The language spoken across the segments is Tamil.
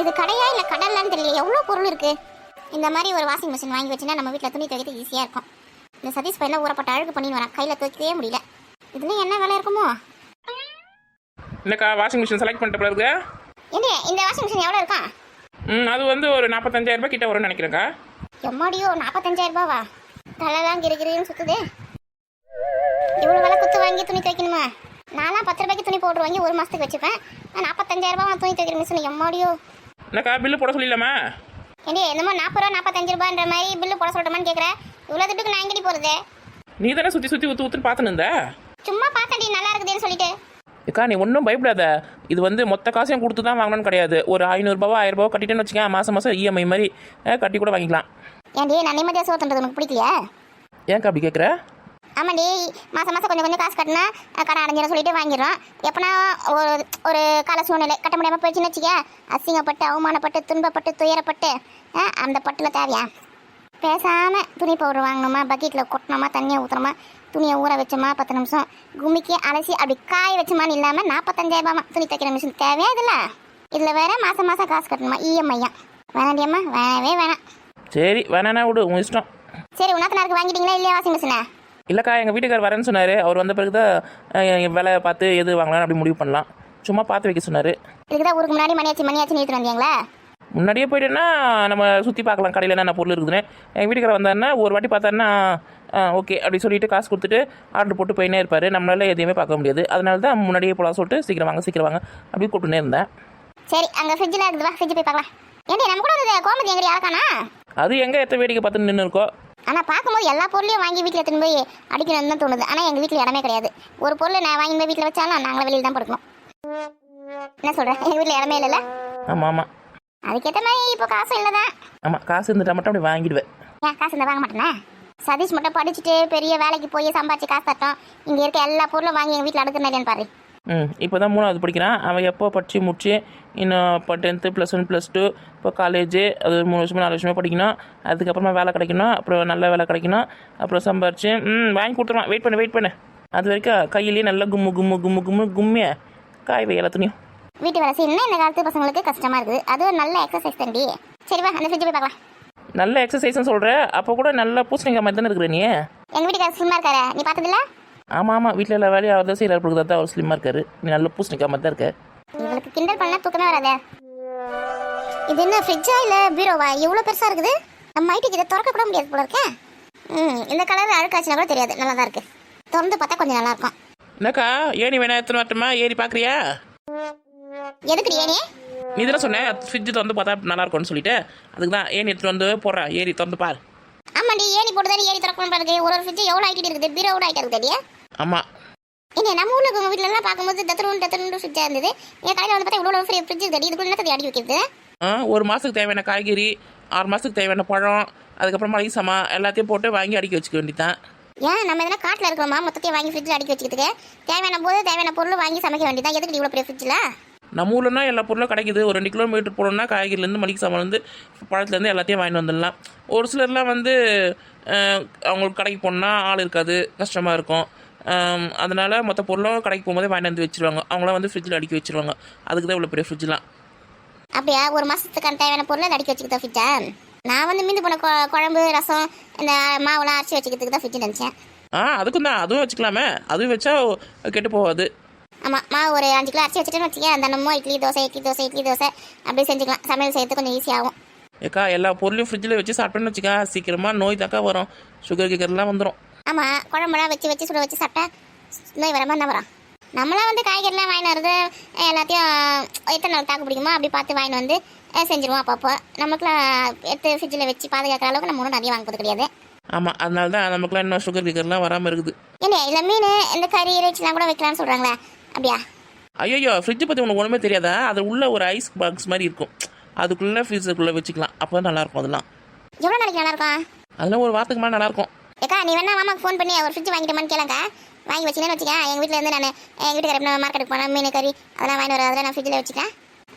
இது கடையா இல்லை கடல்லான்னு தெரியல, எவ்வளோ பொருள் இருக்குது. இந்த மாதிரி ஒரு வாஷிங் மிஷின் வாங்கி வச்சுன்னா நம்ம வீட்டில் துணி துவைக்கிறது ஈஸியாக இருக்கும். இந்த சதீஷ் பையனை ஊறப்பட்ட அழுகு பண்ணி வரேன், கையில் துவைக்கவே முடியல. இதுலேயும் என்ன வேலை இருக்குமோ? இல்லைக்கா வாஷிங் மிஷின் செலக்ட் பண்ணிட்ட பிறகு என்ன இந்த வாஷிங் மிஷின் எவ்வளோ இருக்கா? அது வந்து ஒரு 45,000 ரூபாய் கிட்ட வரும்னு நினைக்கிறேங்க்கா. எம்மாடியோ 45,000 ரூபாவா? தலைலாம் கிரிகிரின்னு சுற்றுது. இவ்வளோ விலை குத்து வாங்கி துணி துவைக்கணுமா? நான்லாம் 10 ரூபாய்க்கு துணி போட்டு வாங்கி ஒரு மாதத்துக்கு வச்சுப்பேன். 45,000 ரூபா துணி துவைக்கிற மிஷின் எம்மாடியோ. என்னக்கா பில்லு போட சொல்லிடலாமா? ஏண்டி என்னமோ 40 ரூபா 45 ரூபான்ற மாதிரி பில்லு போட சொல்லட்டுமான்னு கேட்குறேன். இவ்வளோ துட்டுக்கு நான் எங்கடி போகிறது? நீ தானே சுற்றி சுற்றி ஊற்றுன்னு பார்த்துன்னு இருந்த. சும்மா பார்த்தேன்டி நல்லா இருக்குதுன்னு சொல்லிட்டு. ஏக்கா நீ ஒன்றும் பயப்படாத. இது வந்து மொத்த காசையும் கொடுத்து தான் வாங்கணும்னு கிடையாது. ஒரு 500 ரூபாவோ 1000 ரூபாவோ கட்டிட்டேன்னு வச்சுக்கேன், மாதம் மாதம் இஎம்ஐ மாதிரி கட்டி கூட வாங்கிக்கலாம். ஏன்டி நான் நிம்மதியாக சோத்துன்றது உனக்கு பிடிக்கலையா? ஏன்க்கா அப்படி கேட்குற? ஆமாண்டி, மாதம் மாதம் கொஞ்சம் கொஞ்சம் காசு கட்டினா கடை அடைஞ்சிடும் சொல்லிட்டு வாங்கிடுறோம். எப்போனா ஒரு கால சூழ்நிலை கட்ட முடியாமல் போயிடுச்சுன்னு வச்சுக்க, அசிங்கப்பட்டு அவமானப்பட்டு துன்பப்பட்டு துயரப்பட்டு அந்த பட்டில் தேவையா? பேசாமல் துணி பவுடர் வாங்கினோமா, பக்கெட்டில் கொட்டினோமா, தண்ணியை ஊற்றுறோமா, துணியை ஊற வச்சோமா, 10 நிமிஷம் கும்மிக்கி அலசி அப்படி காய வச்சோமான்னு இல்லாமல் 45,000 ரூபாமா துணி தைக்கிற மிஷின் தேவையா? இதில் வேற மாதம் மாதம் காசு கட்டணுமா, இஎம்ஐயா? வேணாண்டியம்மா, வேணவே வேணாம். சரி வேணாண்ணா விடு, உன் இஷ்டம். சரி உனக்கு வாங்கிட்டீங்களா இல்லையா வாஷிங் மிஷினை? இல்லைக்கா எங்கள் வீட்டுக்கார் வரேன்னு சொன்னார். அவர் வந்த பிறகு தான் வேலை பார்த்து எது வாங்கலாம் அப்படி முடிவு பண்ணலாம். சும்மா பார்த்து வைக்க சொன்னார். இதுக்கு தான் ஊருக்கு முன்னாடி மணியாச்சு நீட்டு வந்தீங்களா? முன்னாடியே போய்ட்டுன்னா நம்ம சுற்றி பார்க்கலாம் கடையில் என்னென்ன பொருள் இருக்குதுன்னு. எங்கள் வீட்டுக்கார வந்தாருன்னா ஒரு வாட்டி பார்த்தாருன்னா ஓகே அப்படி சொல்லிட்டு காசு கொடுத்துட்டு ஆர்டர் போட்டு போயினே இருப்பார். நம்மளால எதையுமே பார்க்க முடியாது. அதனால தான் முன்னாடியே போகலாம் சொல்லிட்டு சீக்கிரம் வாங்க அப்படி கூப்பிட்டுனே இருந்தேன். சரி அங்கே ஃப்ரிட்ஜில் இருக்குதுவா, ஃப்ரிட்ஜ் போய் பார்க்கலாம். ஏன்டி நம்ம கூட ஒரு கோமதி எங்கடி யாருக்கானா? அது எங்கே எத்த வேடிக்கை பார்த்து நின்று இருக்கோ. ஆனால் பார்க்கும்போது எல்லா பொருளையும் வாங்கி வீட்டில் எடுத்துன்னு போய் அடிக்கணும்னு தான் தோணுது. ஆனால் எங்கள் வீட்டில் இடமே கிடையாது. ஒரு பொருள் நான் வாங்கி போய் வீட்டில் வச்சாலும் நாங்களே வெளியில் தான் படுக்கணும். என்ன சொல்கிறேன், எங்கள் வீட்டில் இடமே இல்லைல்ல? ஆமாம் ஆமாம், அதுக்கேற்ற மாதிரி இப்போ காசும் இல்லை தான். ஆமாம் காசு இருந்துட்டா மட்டும் அப்படி வாங்கிடுவேன். ஏன் காசு இருந்தால் வாங்க மாட்டேனே? சதீஷ் மட்டும் படிச்சுட்டு பெரிய வேலைக்கு போய் சம்பாதிச்சு காசு தட்டோம். இங்கே இருக்க எல்லா பொருளும் வாங்கி எங்கள் வீட்டில் அடுக்குறேன் இல்லையான்னு பாரு. இப்போ தான் 3வது படிக்கிறான். அவன் எப்போ படித்து முடிச்சு இன்னும் இப்போ 10th +1 +2 இப்போ காலேஜு அது 3 வருஷமா 4 வருஷமாக படிக்கணும். அதுக்கப்புறமா வேலை கிடைக்கணும், அப்புறம் நல்ல வேலை கிடைக்கணும், அப்புறம் சம்பாரிச்சு வாங்கி கொடுத்துருவான். வெயிட் பண்ணு. அது வரைக்கும் கையிலேயே நல்லா கும்மிய காய் வை எல்லாத்துலையும். வீட்டு வேலை செய்யணும்னா இந்த காலத்து பசங்களுக்கு கஷ்டமாக இருக்குது. அது ஒரு நல்ல எக்ஸசைஸ் தாண்டி. சரி வா அந்த ஃப்ரிட்ஜ் போய் பார்க்கலாம். நல்ல எக்ஸசைஸ்னு சொல்கிற, அப்போ கூட நல்லா பூசணிக்காய் மாதிரி தானே இருக்கிற நீ? எங்கள் வீட்டுக்காரர் ஸ்லிம்மாக இருக்காரு, நீ பார்த்ததில்ல? ஆமாம் வீட்டில் எல்லா வேலையும் அவர் தான் செய்கிறார். பிறகு தான் அவர் ஸ்லிம்மாக இருக்காரு. நீ நல்ல பூசணிக்காய் மாதிரி தான் இருக்க. இவளுக்கு கிண்டல் பண்ணால் தூக்கமே வராதே. இது என்ன ஃப்ரிட்ஜா இல்லை பீரோவா? எவ்வளோ பெருசாக இருக்குது. நம்ம ஐட்டுக்கு இதை திறக்க கூட முடியாது போல இருக்கேன். இந்த கலர் அழுக்காச்சுனா கூட தெரியாது, நல்லா தான் இருக்குது. திறந்து பார்த்தா கொஞ்சம் நல்லா இருக்கும். என்னக்கா ஏணி வேணா எடுத்துன்னு வரட்டுமா? ஏறி பார்க்குறியா? எதுக்கு ஏனி? நீ தானே சொன்னேன் ஃப்ரிட்ஜு திறந்து பார்த்தா நல்லா இருக்கும்னு சொல்லிட்டு, அதுக்கு தான் ஏணி எடுத்துகிட்டு வந்து போடுறேன். ஏறி திறந்து பார். ஆமாண்டி, ஏணி போட்டு தானே ஏறி திறக்கணும் பாருங்க. ஒரு ஃப்ரிட்ஜ் எவ்வளோ ஆகிட்டு இருக்குது, பீரோவோட ஆகிட்டு இருக்குது. ஆமாம் என்ன நம்ம ஊரில் உங்கள் வீட்டிலலாம் பார்க்கும்போது தத்தரும் ஃப்ரிட்ஜாக இருந்தது. என் கடையில் வந்து பார்த்தா இவ்வளோ ஃப்ரிட்ஜ் இருக்குது. இதுக்குள்ள என்னத்தை அடி வைக்கிறது? ஒரு மாதத்துக்கு தேவையான காய்கறி, 6 மாதத்துக்கு தேவையான பழம், அதுக்கப்புறம் மளிகை சாமான் எல்லாத்தையும் போட்டு வாங்கி அடுக்கி வச்சுக்க வேண்டியதான். ஏன் நம்ம எதனா காட்டில் இருக்கிறோமா மொத்தத்தையும் வாங்கி ஃப்ரிட்ஜில் அடுக்கி வச்சுக்கிறதுக்கு? தேவையான போது தேவையான பொருள் வாங்கி சமைக்க வேண்டியதான். எதுக்கு இவ்வளோ பெரிய ஃப்ரிட்ஜில்? நம்ம ஊர்லன்னா எல்லா பொருளும் கிடைக்குது. ஒரு 2 கிலோமீட்டர் போனோம்னா காய்கறிலேருந்து மளிகை சாமான்லேருந்து பழத்துலேருந்து எல்லாத்தையும் வாங்கிட்டு வந்துடலாம். ஒரு சிலர்லாம் வந்து அவங்களுக்கு கடைக்கு போனால் ஆள் இருக்காது, கஷ்டமாக இருக்கும். அதனால் மொத்த பொருளும் கடைக்கு போகும்போதே வாங்கிட்டு வந்து வச்சுருவாங்க. அவங்களாம் வந்து ஃப்ரிட்ஜில் அடுக்கி வச்சுருவாங்க. அதுக்கு தான் இவ்வளோ பெரிய ஃப்ரிட்ஜ்லாம். அப்படியா? ஒரு மாதத்துக்கான தேவையான பொருளை அடுக்கி வச்சுக்கிட்டா ஃப்ரிட்ஜா? நான் வந்து மீந்து போன குழம்பு ரசம் இந்த மாவுலாம் அரைச்சி வச்சுக்கிறதுக்கு தான் ஃப்ரிட்ஜ் நினச்சேன். அதுக்கும் தான் அதுவும் வச்சுக்கலாமே. அதுவும் வச்சா கெட்டு போகாது. ஆமாம், மாவு ஒரு 5 கிலோ அரைச்சி வச்சுட்டேன்னு வச்சுக்கேன். தினமும் இட்லி தோசை அப்படி செஞ்சுக்கலாம். சமையல் செய்யறது கொஞ்சம் ஈஸியாகும். ஏக்கா எல்லா பொருளையும் ஃப்ரிட்ஜில் வச்சு சாப்பிட்டேன்னு வச்சுக்கா, சீக்கிரமாக நோய் தாக்கா வரும். சுகர் கிகர்லாம் வந்துடும். ஆமாம், குழம்புலாம் வச்சு சுட வச்சு சாப்பிட்டா நோய் வர மாதிரி தான் வரும். நம்மளாம் வந்து காய்கறிலாம் வாங்கிட்டு வருது எல்லாத்தையும் எத்தனை நாள் தாக்கு பிடிக்குமோ அப்படி பார்த்து வாங்கிட்டு வந்து செஞ்சுருவோம். அப்பப்போ நமக்குலாம் எடுத்து ஃப்ரிட்ஜில் வச்சு பாதுகாக்கிற அளவுக்கு நம்ம ஒன்றும் நிறைய வாங்குறது கிடையாது. ஆமாம், அதனால தான் நமக்குலாம் இன்னும் சுகர் கிகர்லாம் வராமல் இருக்குது. இல்லை இல்லை மீன் இந்த கறி இறைச்சிலாம் கூட வைக்கலாம்னு சொல்கிறாங்களே, அப்படியா? ஐயோ ஃப்ரிட்ஜை பற்றி உனக்கு ஒன்றுமே தெரியாதா? அது உள்ள ஒரு ஐஸ் பாக்ஸ் மாதிரி இருக்கும், அதுக்குள்ளே ஃப்ரீசருக்குள்ளே வச்சுக்கலாம். அப்போ தான் நல்லாயிருக்கும். அதெல்லாம் எவ்வளோ நாளைக்கு நல்லாயிருக்கும்? அதெல்லாம் ஒரு வாரத்துக்கு மேலே நல்லாயிருக்கும். ஏக்கா நீ வேணா மாமாக்கு ஃபோன் பண்ணி ஒரு ஃப்ரிட்ஜ் வாங்கிட்டோமான்னு கேளுங்க. வாங்கி வச்சுக்கேன்னு வச்சுக்கேன். எங்கள் வீட்டில் இருந்து நான் எங்கள் வீட்டுக்கார மார்க்கெட்டுக்கு போனேன், மீன் கறி அதெல்லாம் வாங்கிட்டு வர, அதெல்லாம் நான் ஃப்ரிட்ஜில் வச்சுக்கேன்.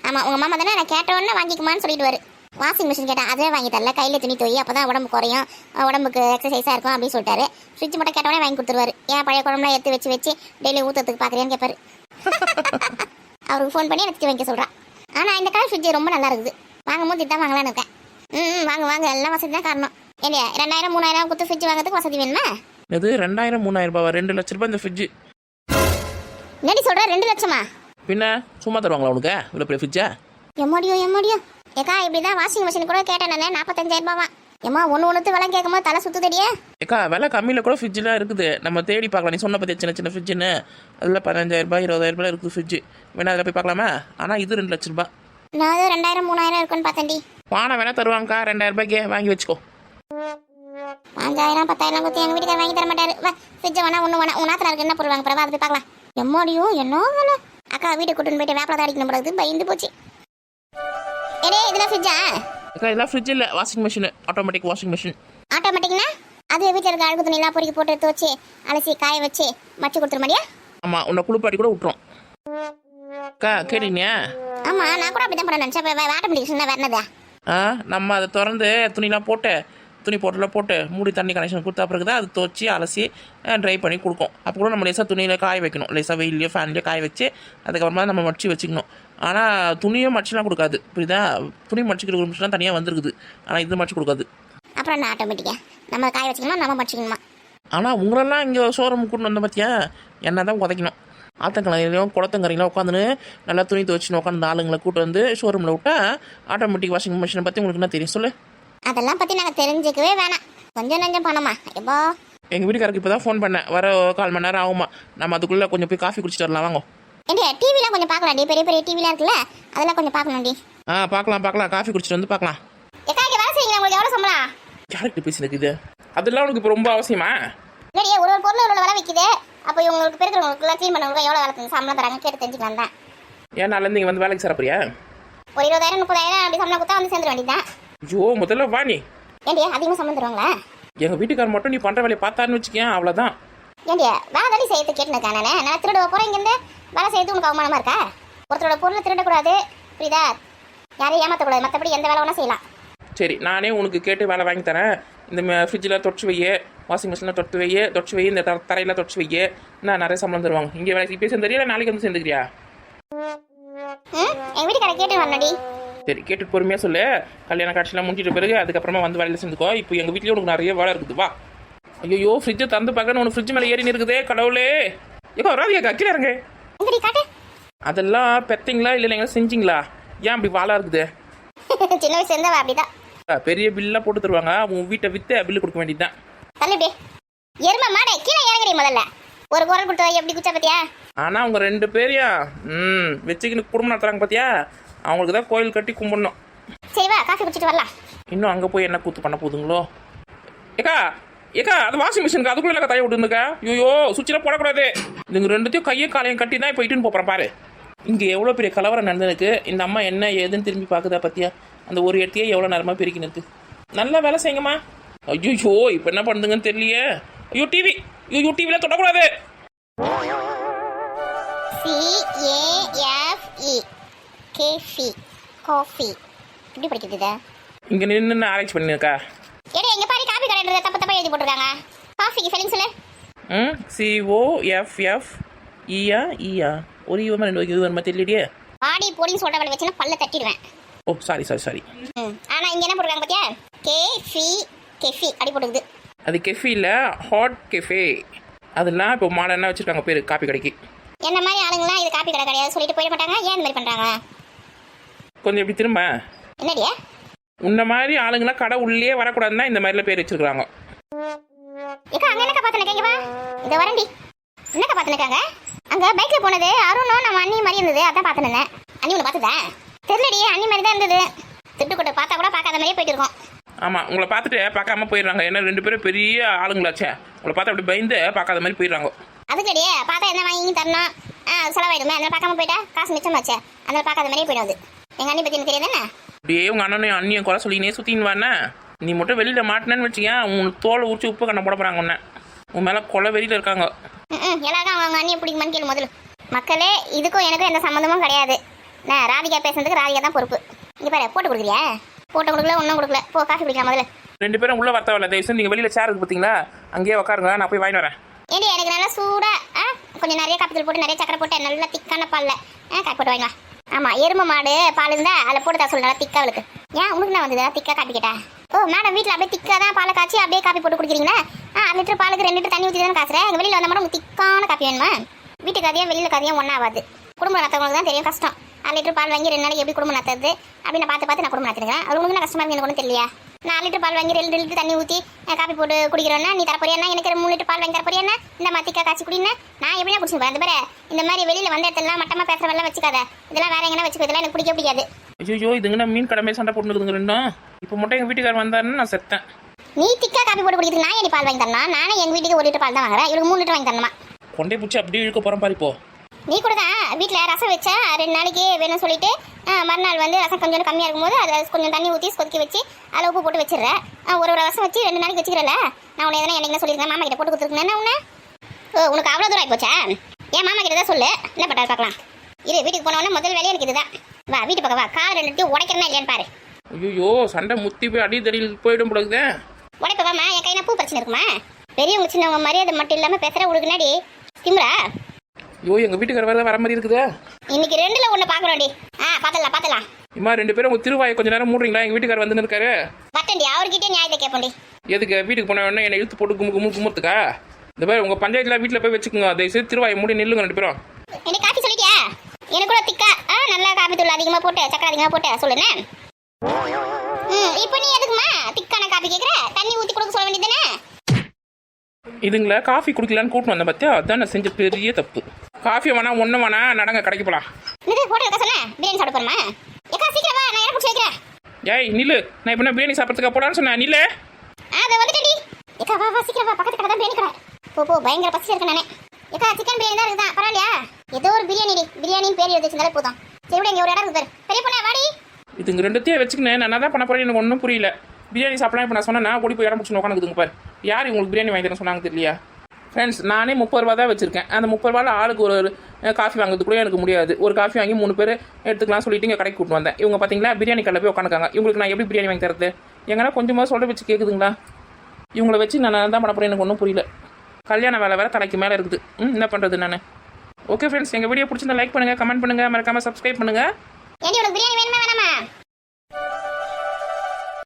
ஆமாம், உங்கள் மாமா தானே நான் கேட்டோன்னே வாங்கிக்குமான்னு சொல்லிட்டு வரு. வாஷிங் மிஷின் கேட்டேன், அதே வாங்கி தரல. கையில் துணி தோய், அப்போ தான் உடம்பு குறையும், உடம்புக்கு எக்ஸசைஸாக இருக்கும் அப்படின்னு சொல்லிட்டாரு. ஃப்ரிட்ஜ் மட்டும் கேட்டோன்னே வாங்கி கொடுத்துருவாரு. ஏன் பழைய குழம்புலாம் எடுத்து வச்சு டெய்லி ஊற்றுறதுக்கு பார்க்குறேன்னு கேட்பாரு. அவருக்கு ஃபோன் பண்ணி எனக்கு வாங்கிக்க சொல்கிறான். ஆனால் இந்த கலர் ஃப்ரிட்ஜ் ரொம்ப நல்லா இருக்குது வாங்கும் போது இதான் வாங்கலான்னு இருக்கேன். வாங்க வாங்க எல்லாம் வசதி தான் காரணம். இல்லையா 2000 3000 கொடுத்து ஃப்ரிட்ஜ் வாங்குறதுக்கு வசதி வேணுமா? இது 2000 3000 ரூபாவா? 2 லட்ச ரூபாய் இந்த ஃப்ரிட்ஜு. என்னடி சொல்கிற 2 லட்சமா? பின்ன சும்மா தருவாங்களா உனக்கு இவ்வளோ பெரிய ஃப்ரிட்ஜா? எம்மாடியோ ஏக்கா இப்படி தான் வாஷிங் மிஷின் கூட கேட்டேன் 45,000 ரூபாவா? ஏம்மா ஒன்று விலை கேட்கும்போது தலை சுற்றுதடியே. ஏக்கா விலை கம்மியில் கூட ஃப்ரிட்ஜெலாம் இருக்குது, நம்ம தேடி பார்க்கலாம். நீ சொன்ன பற்றி சின்ன சின்ன ஃப்ரிட்ஜுன்னு அதில் 15,000 ரூபாய் 20,000 ரூபாய் இருக்குது ஃப்ரிட்ஜு. வேணா அதில் போய் பார்க்கலாமா? ஆனால் இது 2 லட்ச ரூபாய். நான் அது 2000 3000 இருக்குன்னு பார்த்தேன்டி. வானம் வேணா தருவாங்கக்கா, 2000 ரூபாய்க்கு வாங்கி வச்சுக்கோ. 5000 10,000 கொடுத்து எங்கள் வீட்டுக்கார வாங்கி தர மாட்டாரு. ஃப்ரிட்ஜை வேணா ஒன்று வேணா உன்னாத்தில் இருக்கு என்ன பொருள் வாங்க பிறகு அதை போய் பார்க்கலாம். எம்மாடியோ என்ன வேலை அக்கா வீட்டுக்கு கூட்டின்னு போயிட்டு வேப்பில் தான் அடிக்கணும் போடுறது பயந்து போச்சு. ஏடே இதெல்லாம் ஃப்ரிட்ஜா? அக்கா இதெல்லாம் ஃப்ரிட்ஜ் இல்லை, washing machine, automatic washing machine. ஆட்டோமேட்டிக்னா அது வீட்டில் இருக்க அழுக்கு துணியெல்லாம் பொறுக்கி போட்டு எடுத்து வச்சு அலசி காய வச்சு மச்சு கொடுத்துட மாட்டியா? ஆமாம், உன்னை குளிப்பாட்டி கூட விட்டுரும். அக்கா கேட்டீங்க? ஆமாம் நான் கூட அப்படி தான் பண்ண நினச்சேன். ஆட்டோமேட்டிக் வேறு என்னதா? நம்ம அதை திறந்து துணிலாம் போட்டு துணி போட்டெல்லாம் போட்டு மூடி தண்ணி கனெக்ஷன் கொடுத்தா பிறகு தான் அது துவச்சி அலசி ட்ரை பண்ணி கொடுக்கும். அப்போ கூட நம்ம லேசாக துணியில் காய வைக்கணும், லேசாக வெயிலையோ ஃபேன்லேயோ காய வச்சு அதுக்கப்புறமா நம்ம மடிச்சு வச்சுக்கணும். ஆனால் துணியும் மடிச்சுலாம் கொடுக்காது, புரியுதா? துணி மடிச்சுக்கிற ஒரு மிஷின்லாம் தனியாக வந்துருக்குது, ஆனால் இது மடிச்சு கொடுக்காது. அப்புறம் என்ன ஆட்டோமேட்டிக்கா நம்ம காய வச்சுக்கணுமா நம்ம மடிச்சிக்கணுமா? ஆனால் உங்களெல்லாம் இங்கே ஷோரூம் கூட்டின்னு வந்த பார்த்தியா என்ன தான் உதைக்கணும். ஆத்தங்கரையிலையும் குளத்தங்கரையிலும் உட்காந்துன்னு நல்லா துணி துவச்சின்னு உட்காந்து ஆளுங்களை கூட்டு வந்து ஷோரூமில் விட்டா ஆட்டோமேட்டிக் வாஷிங் மிஷினை பற்றி உங்களுக்கு என்ன தெரியும் சொல்லு? அதெல்லாம் பற்றி நாங்கள் தெரிஞ்சுக்கவே வேணாம். கொஞ்சம் பணமா எப்போ? எங்கள் வீட்டுக்காரருக்கு இப்போ தான் ஃபோன் பண்ணேன், வர 1/4 மணி நேரம் ஆகுமா. நம்ம அதுக்குள்ளே கொஞ்சம் போய் காஃபி குடிச்சிட்டு வரலாம் வாங்க. ஏண்டியா டிவிலாம் கொஞ்சம் பார்க்கலாம்டி, பெரிய பெரிய டிவிலாம் இருக்குல்ல அதெல்லாம் கொஞ்சம் பார்க்கணும்டி. பார்க்கலாம், காஃபி குடிச்சிட்டு வந்து பார்க்கலாம். எக்கா இங்கே வேலை செய்யுங்க, உங்களுக்கு எவ்வளோ சம்பளம்? யார்கிட்ட பேசினது இது? அதெல்லாம் உனக்கு இப்போ ரொம்ப அவசியமா? இல்லையே ஒரு பொருள் இவ்வளோ விலை விற்கிது, அப்போ இவங்களுக்கு பெருக்கிறவங்களுக்குலாம் க்ளீன் பண்ணவங்களுக்கு எவ்வளோ வேலை சம்பளம் தராங்க கேட்டு தெரிஞ்சுக்கலாம் தான். ஏன் நாளிலேருந்து இங்கே வந்து வேலைக்கு சேரப்பறியா? ஒரு 20,000 30,000 அப்படி சம்பளம் கொடுத்தா வந்து சேர்ந்துட வேண்டியதான். ஐயோ முதல்ல வா நீ. ஏண்டியா அதிகமாக சம்பளம் தருவாங்களா? எங்கள் வீட்டுக்காரர் மட்டும் நீ பண்ணுற வேலையை பார்த்தாருன்னு வச்சுக்கேன் அவ்வளோதான். ஏண்டியா வேலை தானே செய்யறது கேட்டுருக்கேன் நான் திருட போகிறேன் இங்கேருந்து வேலை செய்யறது உனக்கு அவமானமாக இருக்கா? ஒருத்தரோட பொருளை திருடக்கூடாது புரியுதா? யாரையும் ஏமாற்றக்கூடாது, மற்றபடி எந்த வேலை வேணால் செய்யலாம். சரி நானே உனக்கு கேட்டு வேலை வாங்கி தரேன். இந்த ஃப்ரிட்ஜில் தொடச்சி வையே, வாஷிங் மிஷினில் தொடச்சி வை, இந்த தரையில் தொடச்சி வையே, நான் நிறைய சம்பளம் தருவாங்க. இங்கே வேலை இப்போ சேர்ந்துறியா நாளைக்கு வந்து சேர்ந்துக்கிறியா? எங்கள் வீட்டுக்கார கேட்டு வரணுடி. சரி கேட்டுட்டு பொறுமையாக சொல்லு. கல்யாண காட்சியெலாம் முடிஞ்சிட்ட பிறகு அதுக்கப்புறமா வந்து வேலையில் சேர்ந்துக்கோ. இப்போ எங்கள் வீட்லேயும் உனக்கு நிறைய வேலை இருக்குது வா. ஐயோ ஃப்ரிட்ஜை திறந்து பார்க்கணும், உனக்கு ஃப்ரிட்ஜ் மேலே ஏறி இருக்குதே கடவுளே. ஏக்கா வராதியாக்கா கீழே இறங்க. அதெல்லாம் பெத்தீங்களா இல்லை எங்களை செஞ்சிங்களா? ஏன் அப்படி வாழா இருக்குது? சின்ன வயசுல இருந்தா அப்படிதான். பெரிய பில்லாம் போட்டு தருவாங்க, உன் வீட்டை விற்று பில்லு கொடுக்க வேண்டியதுதான். தள்ளிப்பே எருமை மாடே கீழே இறங்குறீ முதல்ல. ஒரு குரல் கொடுத்து எப்படி குச்சா பத்தியா? ஆனால் அவங்க 2 பேரையும் வச்சுக்கின்னு குடும்பம் நடத்துறாங்க பார்த்தியா? அவங்களுக்கு தான் கோயில் கட்டி கும்பிடணும். சரி வா காஃபி குடிச்சிட்டு வரலாம். இன்னும் அங்கே போய் என்ன கூத்து பண்ண போதுங்களோ? ஏக்கா அது வாஷிங் மிஷினுக்கு அதுக்குள்ள என்ன தைய விட்டுருந்துக்கா? ஐயோ சுவிட்செலாம் போடக்கூடாது. இதுங்க 2த்தையும் கையும் காலையும் கட்டி தான் இப்போ இட்டுன்னு போகிறேன் பாரு. இங்கே எவ்வளோ பெரிய கலவரம் நடந்திருக்கு. இந்த அம்மா என்ன ஏதுன்னு திரும்பி பார்க்குதா பார்த்தியா? அந்த ஒரு இடத்தையே எவ்வளோ நேரமாக பெருக்கின்னு இருக்கு. நல்லா வேலை செய்யுங்கம்மா. ஐயோ இப்போ என்ன பண்ணுதுங்கன்னு தெரியலையே. ஐயோ டிவியில் தொடக்கூடாது. CAFE காஃபி எப்படி படிக்கிறது? இங்கே நின்று ஆராய்ச்சி பண்ணிருக்கா? ஏடே எங்க பாரு காபி கடையில தப்பா எழுதி போட்டுருக்காங்க. காஃபிக்கு ஸ்பெல்லிங் சொல்லு. COFF ஒரு ஈவமா 2 இது வருமா தெரியலையே. ஆடி போடின்னு சொல்ற வேலை வச்சுனா பல்ல தட்டிடுவேன். ஓ சாரி. ஆனா இங்க என்ன போட்டுருக்காங்க பாத்தியா? கெஃபி அடி போட்டுக்குது. அது கெஃபி இல்ல, ஹாட் கெஃபே. அதெல்லாம் இப்போ மாடர்னா வச்சிருக்காங்க பேரு காப்பி கடைக்கு. என்ன மாதிரி ஆளுங்கலாம் இது காப்பி கடை கிடையாது சொல்லிட்டு போயிட மாட்டாங்க. ஏன் இந்த மாதிரி பண்றாங்க? கொஞ்சம் எப்படி திரும்ப என்னடியா உன்ன மாதிரி ஆளுங்களாம் கடை உள்ளே வரக்கூடாதுன்னா இந்த மாதிரிலாம் பேர் வச்சிருக்காங்க. ஏக்கா அங்க என்னக்கா பாத்துனேங்க வா. இத வரண்டி. என்னக்கா பாத்துனேங்க? அங்க பைக்ல போனது அருணும் நம்ம அண்ணி மாதிரி இருந்தது. அதான் பாத்துனேன். அண்ணி உன்னை பாத்துதா? தெரியலடி அண்ணி மாதிரி தான் இருந்தது. திட்டு கொட்ட பார்த்தா கூட பார்க்காத மாதிரியே போயிட்டு இருக்கோம். ஆமாம் உங்களை பார்த்துட்டு பார்க்காம போயிடுறாங்க. ஏன்னா 2 பேரும் பெரிய ஆளுங்களாச்சே, உங்களை பார்த்து அப்படி பயந்து பார்க்காத மாதிரி போயிடுறாங்க. அதுக்கடியே பார்த்தா என்ன வாங்கி தரணும் செலவாயிடுமே. அதனால பார்க்காம போயிட்டா காசு மிச்சமாச்சே. அதனால பார்க்காத மாதிரியே போயிடுது. எங்க அண்ணி பத்தி எனக்கு தெரியாதுண்ணே. அப்படியே உங்கள் அண்ணனையும் அண்ணியும் குறை சொல்லினே சுற்றின்னு வானே. நீ மட்டும் வெளியில் மாட்டினேன்னு வச்சுக்கேன், உன் தோலை உரிச்சு உப்பு கண்ணை போட போகிறாங்க உன்னை. உன் மேலே கொலை வெளியில் இருக்காங்க. எல்லாருக்கும் அவங்க அண்ணியை பிடிக்குமான்னு கேளு முதல்ல. மக்களே இதுக்கும் எனக்கும் எந்த சம்மந்தமும் கிடையாது. நான் ராதிகா பேசுறதுக்கு ராதிகா தான் பொறுப்பு. இங்கே பாரு போட்டு கொடுக்குறியா? போட்டு கொடுக்கல ஒன்றும் கொடுக்கல. போ காஃபி குடிக்கலாம் முதல்ல. 2 பேரும் உள்ள வரத்தவில்லை. தயவுசெய்து நீங்கள் வெளியில் சேர் இருக்கு பார்த்தீங்களா, அங்கேயே உட்காருங்க, நான் போய் வாங்கி வரேன். ஏடி எனக்கு நல்லா சூடாக கொஞ்சம் நிறைய காப்பி தூள் போட்டு நிறைய சக்கரை போட்டு நல்லா திக்கான பால்ல காப்பி போட்டு வாங்க. ஆமாம் எருமை மாடு பால் இருந்தால் அதில் போட்டு தர சொல்லுறா திக்கா அவளுக்கு. ஏன் உனக்கு நான் வந்ததா திக்கா காப்பி கேட்டா? ஓ மேடம் வீட்டில் அப்படியே திக்காக தான் பாலை காய்ச்சி அப்படியே காப்பி போட்டு குடிக்கிறீங்களா? 1 லிட்டர் பாலுக்கு 2 லிட்டர் தண்ணி ஊற்றி தானே காசுறேன். எங்கள் வெளியில் வந்த மட்டும் உங்களுக்கு திக்கான காப்பி வேணுமா? வீட்டுக்கு கதையும் வெளியில் கதையும் ஒன்றாகாது. குடும்பம் நடத்தவங்களுக்கு தான் தெரியும் கஷ்டம். 1 லிட்டர் பால் வாங்கி 2 நாளைக்கு எப்படி குடும்பம் நடத்துறது அப்படின்னு பார்த்து நான் குடும்பம் நடத்திருக்கேன். அது உங்களுக்கு கஷ்டமாக இருக்கு, எனக்கு ஒன்றும் தெரியலையா? 4 லிட்டர் பால் வாங்கி 2 லிட்டர் தண்ணி ஊற்றி காப்பி போட்டு குடிக்கிறோன்னா நீ தரப்போறியா? எனக்கு 3 லிட்டர் பால் வாங்கி தரப்போறியா? இந்த மத்திக்கா காய்ச்சி குடினா நான் எப்படியா குடிச்சுப்பேன். அந்த மாதிரி இந்த மாதிரி வெளியில் வந்த இடத்துல மட்டமாக பேசுகிறவெல்லாம் வச்சுக்காத. இதெல்லாம் வேற எங்கன்னா வச்சுக்கோ. இதெல்லாம் எனக்கு பிடிக்காது. ஐயோ இதுங்கன்னா மீன் கடமை சண்டை போட்டுக்குதுங்க ரெண்டும். இப்போ மட்டும் எங்கள் வீட்டுக்காரர் வந்தாருன்னு நான் செத்தேன். நீ திக்கா காப்பி போட்டு குடிக்கிறது நான் ஏன் பால் வாங்கி தரணும்? நானே எங்கள் வீட்டுக்கு 1 லிட்டர் பால் தான் வாங்குறேன். இவருக்கு 3 லிட்டர் வாங்கி தரணுமா? கொண்டே பிடிச்சி அப்படியே இழுக்க போகிறேன் பாரு இப்போ. நீ கூட தான் வீட்டில் ரசம் வச்சா 2 நாளைக்கு வேணும்னு சொல்லிட்டு மறுநாள் வந்து ரசம் கொஞ்சம் கம்மியாக இருக்கும்போது அதை கொஞ்சம் தண்ணி ஊற்றி கொதிக்க வச்சு அதில் உப்பு போட்டு வச்சிடுறேன். ஒரு ரசம் வச்சு 2 நாளைக்கு வச்சுக்கிறல. நான் உன்னை எதனா என்ன சொல்லியிருக்கேன், மாமா கிட்ட போட்டு கொடுத்துருக்கேன். உன்னை உனக்கு அவ்வளோ தூரம் ஆகிப்போச்சா? ஏன் மாமா கிட்ட தான் சொல்லு, என்ன பண்ணுறது பார்க்கலாம். இது வீட்டுக்கு போனவொடனே முதல் வேலையை எனக்கு இதுதான். வா வீட்டு பக்கம் வா, கால் 2 உடைக்கிறனா இல்லையான்னு பாரு. ஐயோ சண்டை முத்தி போய் அடி தடியில் போயிடும் போடுது. உடைப்பவாமா என் கையில பூ பிரச்சனை இருக்குமா? பெரியவங்க சின்னவங்க மரியாதை மட்டும் இல்லாமல் பேசுகிற உனக்கு நாடி திமுறா? ஐயோ எங்கள் வீட்டுக்காரர் வர மாதிரி இருக்குதா? இன்னைக்கு 2ல் 1 பார்க்குறோண்டி. பார்த்துலாம். இம்மா 2 பேரும் உங்கள் திருவாயை கொஞ்சம் நேரம் மூடுறீங்களா? எங்கள் வீட்டுக்காரர் வந்துன்னு இருக்காரு. பட்டண்டி அவர்கிட்டே நியாயத்தை கேட்போண்டி. எதுக்கு வீட்டுக்கு போன உடனே என்னை இழுத்து போட்டு குமுறதுக்கா? இந்த மாதிரி உங்கள் பஞ்சாயத்தில் வீட்டில் போய் வச்சுக்கோங்க. தயவுசெய்து திருவாயை மூடி நில்லுங்க 2 பேரும். என்ன காஃபி சொல்லிட்டியா? எனக்கு கூட திக்கா நல்லா காஃபி தூள் அதிகமாக போட்டு சக்கரை அதிகமாக போட்டு சொல்லுண்ணே. இப்போ நீ எதுக்குமா திக்கான காஃபி கேட்குற? தண்ணி ஊற்றி கொடுக்க சொல்ல வேண்டியதுதானே? இதுங்களா காஃபி குடிக்கலான்னு கூப்பிட்டு வந்தேன் பார்த்தியா? அதுதான் நான் செஞ்ச பெரிய தப்பு. காஃபி வேணா ஒன்றும் வேணா நடங்க கடைக்கு போகலாம். இது போட்டு வைக்க சொன்னேன். பிரியாணி சாப்பிட போறமா? ஏக்கா சீக்கிரம் வா, நான் பிடிச்சி வைக்கிறேன். ஏய் நில்லு, நான் இப்போ பிரியாணி சாப்பிட்றதுக்கு போடான்னு சொன்னேன். நில்லு. அதை வந்துட்டேடி. ஏக்கா வா சீக்கிரம் வா, பக்கத்து கடை தான் பிரியாணி கடை. போ பயங்கர பசி இருக்கு நானே. ஏக்கா சிக்கன் பிரியாணி தான் இருக்குதா? பரவாயில்லையா? ஏதோ ஒரு பிரியாணின்னு பேர் எழுதி வச்சிருந்தாலே போதும். சரி விட இங்கே ஒரு இடம் இருக்கு. பெரிய பொண்ணா வாடி. இதுங்க 2த்தையும் வச்சுக்கினேன் நான் தான் பண்ண போறேன். எனக்கு ஒன்றும் புரியல. பிரியாணி சாப்பிடலாம் இப்போ நான் சொன்னேன். நான் ஓடி போய் இடம் பிடிச்சி உட்காந்துக்குதுங்க பாரு. யார் உங்களுக்கு பிரியாணி வாங்கி தரேன் சொன்னாங்க தெரியலையா? ஃப்ரெண்ட்ஸ் நானே 30 ரூபா தான் வச்சிருக்கேன். அந்த 30 ரூபாயில் ஆளுக்கு ஒரு காஃபி வாங்குறது கூட எனக்கு முடியாது. ஒரு காஃபி வாங்கி 3 பேர் எடுத்துக்கலாம் சொல்லிட்டு இங்கே கடைக்கு கூட்டு வந்தேன். இவங்க பார்த்தீங்களா பிரியாணி கடையில் போய் உட்காந்துக்காங்க. இவங்களுக்கு நான் எப்படி பிரியாணி வாங்கி தரது? எங்கன்னா கொஞ்சமாக சொல்ல வச்சு கேட்குதுங்களா? இவங்கள வச்சு நான் தான் பண்ண போகிறேன். எனக்கு ஒன்றும் புரியல. கல்யாண வேலை வேறு தலைக்கு மேலே இருக்குது. என்ன பண்ணுறது நான்? ஓகே ஃப்ரெண்ட்ஸ், எங்கள் வீடியோ பிடிச்சிருந்தா லைக் பண்ணுங்கள், கமெண்ட் பண்ணுங்கள், மறக்காமல் சப்ஸ்கிரைப் பண்ணுங்கள். ஏண்டி உனக்கு பிரியாணி வேணுமா வேணாமா?